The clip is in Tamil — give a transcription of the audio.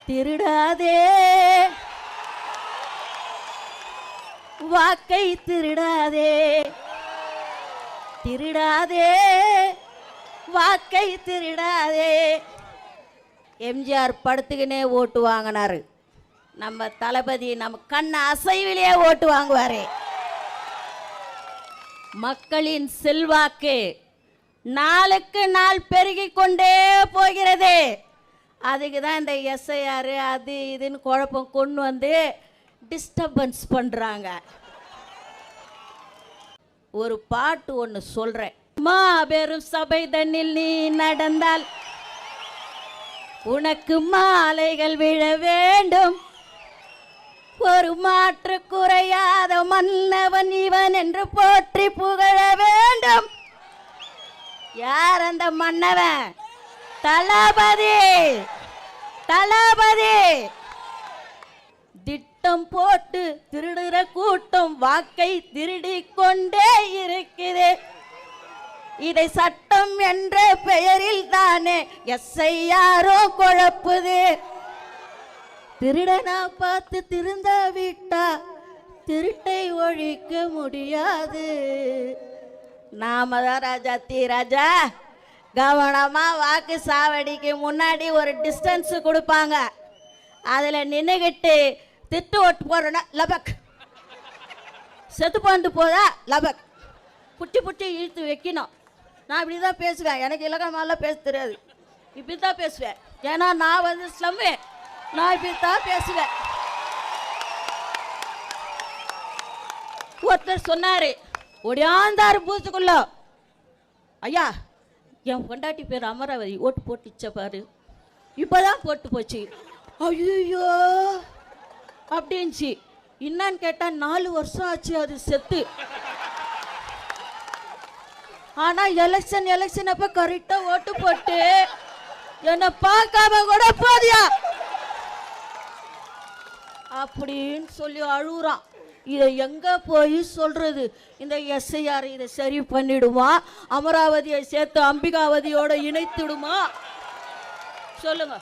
திருடாதே வாக்கை திருடாதே, திருடாதே வாக்கை திருடாதே. எம்ஜிஆர் படுத்துக்கினே ஓட்டு வாங்கினாரு. நம்ம தளபதி நம்ம கண்ண அசைவிலே ஓட்டு வாங்குவாரு. மக்களின் செல்வாக்கு நாளுக்கு நாள் பெருகி கொண்டே போகிறது. அதுக்கு தான் இந்த எஸ்ஐஆர் அது இதுன்னு குழப்பம் கொண்டு வந்து டிஸ்டர்பன்ஸ் பண்ணுறாங்க. ஒரு பாட்டு ஒன்று சொல்கிறேன். மாபெரும் சபை தன்னில் நீ நடந்தால் உனக்கு மாலைகள் விழ வேண்டும். ஒரு மாற்று குறையாத மன்னவன் இவன் என்று போற்றி புகழ வேண்டும். யார் அந்த மன்னவன்? தளபதி. தளபதி திட்டம் போட்டு திருடுற கூட்டம் வாக்கை திருடி கொண்டே இருக்குது. இதை சட்டம் என்ற பெயரில் தானே எஸ்ஐஆரோ குழப்புது. திருடனா பார்த்து திருந்த விட்டா திருட்டை ஒழிக்க முடியாது. நாம தான் ராஜா தீராஜா. கவனமா வாக்கு சாவடிக்கு முன்னாடி ஒரு டிஸ்டன்ஸ் கொடுப்பாங்க. அதில் நின்றுகிட்டு திட்டு ஓட்டு போடுறோன்னா லபக், செத்து போந்து போதா லபக், புட்டி புட்டி இழுத்து வைக்கணும். நான் இப்படி தான் பேசுவேன். எனக்கு இலக்கணமாலாம் பேச தெரியாது. இப்படி தான் பேசுவேன். ஏன்னா நான் வந்து ஸ்லம்மு. நான் இப்படி தான் பேசுவேன். ஒருத்தர் சொன்னாரு, ஒடியாந்தாரு பூத்துக்குள்ள, ஐயா என் பொண்டாட்டி பேர் அமராவதி, ஓட்டு போட்டுச்ச பாரு, இப்போதான் போட்டு போச்சு. ஐயோ அப்படின்ச்சு. என்னன்னு கேட்டால் 4 வருஷம் ஆச்சு அது செத்து. ஆனால் எலெக்ஷன் அப்போ கரெக்டாக ஓட்டு போட்டு என்னை பார்க்காம கூட போதியா அப்படின்னு சொல்லி அழுகுறான். இதை எங்கே போய் சொல்கிறது? இந்த எஸ்ஐஆர் இதை சரி பண்ணிடுமா? அமராவதியை சேர்த்து அம்பிகாவதியோடு இணைத்துடுமா? சொல்லுங்க.